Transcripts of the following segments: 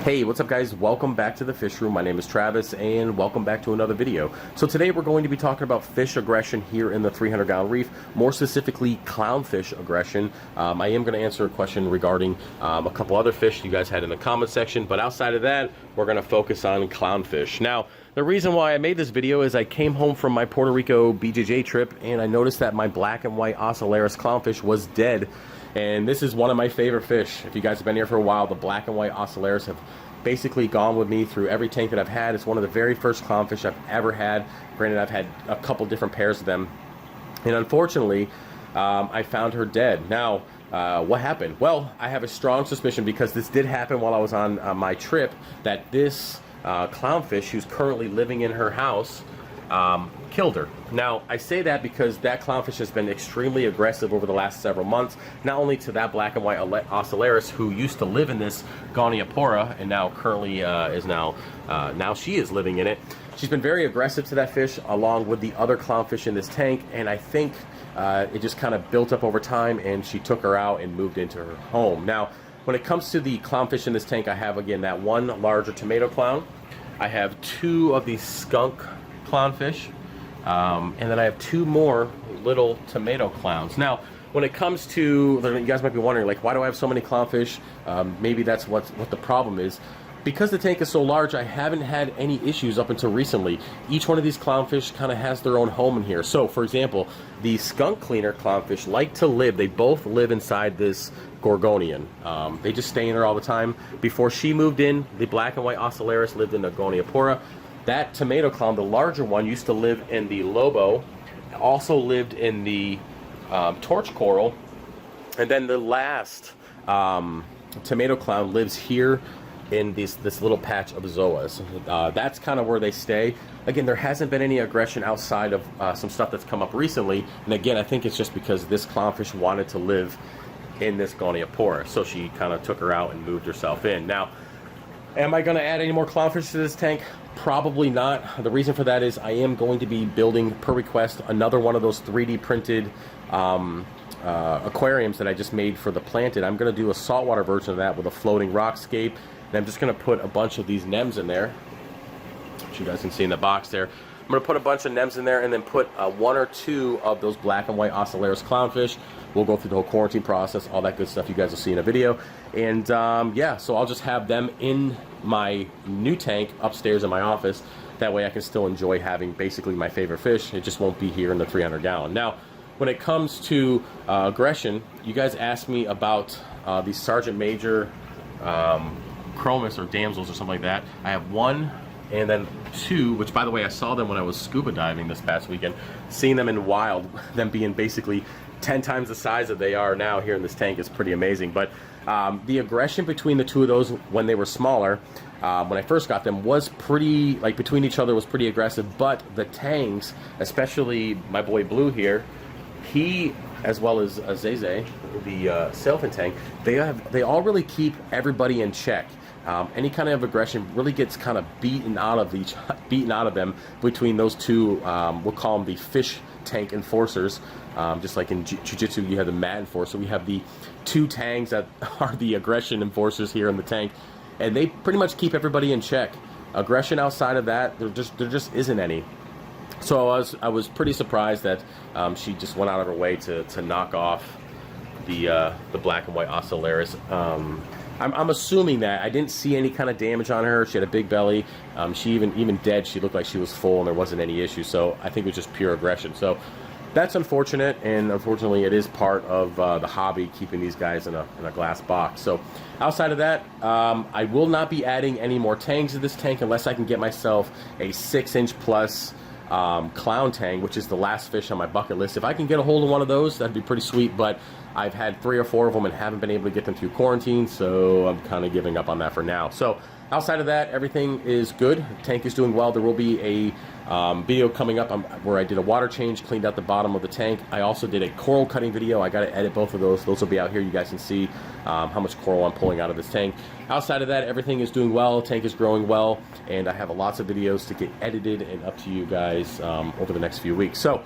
Hey, what's up guys? Welcome back to the Fish Room. My name is Travis and welcome back to another video. So today we're going to be talking about fish aggression here in the 300-gallon reef, more specifically clownfish aggression. I am going to answer a question regarding a couple other fish you guys had in the comment section, but outside of that, we're going to focus on clownfish. Now, the reason why I made this video is I came home from my Puerto Rico BJJ trip and I noticed that my black and white Ocellaris clownfish was dead. And this is one of my favorite fish. If you guys have been here for a while, the black and white Ocellaris have basically gone with me through every tank that I've had. It's one of the very first clownfish I've ever had. Granted, I've had a couple different pairs of them. And unfortunately, I found her dead. Now, what happened? Well, I have a strong suspicion, because this did happen while I was on my trip, that this clownfish, who's currently living in her house, killed her. Now, I say that because that clownfish has been extremely aggressive over the last several months, not only to that black and white Ocellaris who used to live in this Goniapora and now currently now she is living in it. She's been very aggressive to that fish along with the other clownfish in this tank, and I think it just kind of built up over time and she took her out and moved into her home. Now, when it comes to the clownfish in this tank, I have again that one larger tomato clown. I have two of these skunk clownfish. And then I have two more little tomato clowns. Now, when it comes to, you guys might be wondering, like, why do I have so many clownfish? Maybe that's what the problem is. Because the tank is so large, I haven't had any issues up until recently. Each one of these clownfish kind of has their own home in here. So, for example, the skunk cleaner clownfish like to live. They both live inside this Gorgonian. They just stay in there all the time. Before she moved in, the black and white Ocellaris lived in the Goniapora. That tomato clown, the larger one, used to live in the Lobo, also lived in the torch coral, and then the last tomato clown lives here in this little patch of zoas. That's kind of where they stay. Again, there hasn't been any aggression outside of some stuff that's come up recently, and again, I think it's just because this clownfish wanted to live in this Goniapora, so she kind of took her out and moved herself in. Now, am I going to add any more clownfish to this tank? Probably not. The reason for that is I am going to be building, per request, another one of those 3D printed aquariums that I just made for the planted. I'm going to do a saltwater version of that with a floating rockscape, and I'm just going to put a bunch of these nems in there, which you guys can see in the box there. I'm going to put a bunch of nems in there and then put one or two of those black and white Ocellaris clownfish. We'll go through the whole quarantine process, all that good stuff you guys will see in a video. And yeah, so I'll just have them in my new tank upstairs in my office. That way I can still enjoy having basically my favorite fish. It just won't be here in the 300-gallon. Now, when it comes to aggression, you guys asked me about the Sergeant Major chromis or damsels or something like that. I have one and then two, which by the way, I saw them when I was scuba diving this past weekend. Seeing them in wild, them being basically 10 times the size that they are now here in this tank is pretty amazing. But the aggression between the two of those when they were smaller, when I first got them, was pretty, like, between each other was pretty aggressive. But the tanks, especially my boy Blue here, he, as well as Zeze, the sailfin tank, they all really keep everybody in check. Any kind of aggression really gets kind of beaten out of them between those two. We'll call them the fish tank enforcers. Just like in jiu-jitsu, you have the mat enforcer. We have the two tangs that are the aggression enforcers here in the tank, and they pretty much keep everybody in check. Aggression outside of that, there just isn't any. So I was pretty surprised that she just went out of her way to knock off the black and white Ocellaris. I'm assuming that I didn't see any kind of damage on her. She had a big belly. She even dead, she looked like she was full and there wasn't any issue. So I think it was just pure aggression. So that's unfortunate, and unfortunately it is part of the hobby, keeping these guys in a glass box. So outside of that, I will not be adding any more tangs to this tank unless I can get myself a 6-inch plus clown tang, which is the last fish on my bucket list. If I can get a hold of one of those, that'd be pretty sweet, but I've had 3 or 4 of them and haven't been able to get them through quarantine, so I'm kind of giving up on that for now. So outside of that, everything is good. The tank is doing well. There will be a video coming up where I did a water change, cleaned out the bottom of the tank. I also did a coral cutting video. I got to edit both of those. Those will be out here. You guys can see how much coral I'm pulling out of this tank. Outside of that, everything is doing well. The tank is growing well, and I have lots of videos to get edited and up to you guys over the next few weeks. So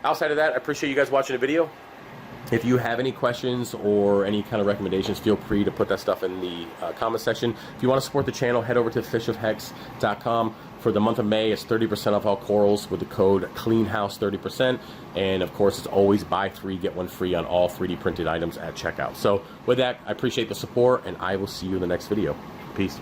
outside of that, I appreciate you guys watching the video. If you have any questions or any kind of recommendations, feel free to put that stuff in the comment section. If you want to support the channel, head over to fishofhex.com. For the month of May, it's 30% off all corals with the code CLEANHOUSE30%. And of course, it's always buy 3, get 1 free on all 3D printed items at checkout. So with that, I appreciate the support, and I will see you in the next video. Peace.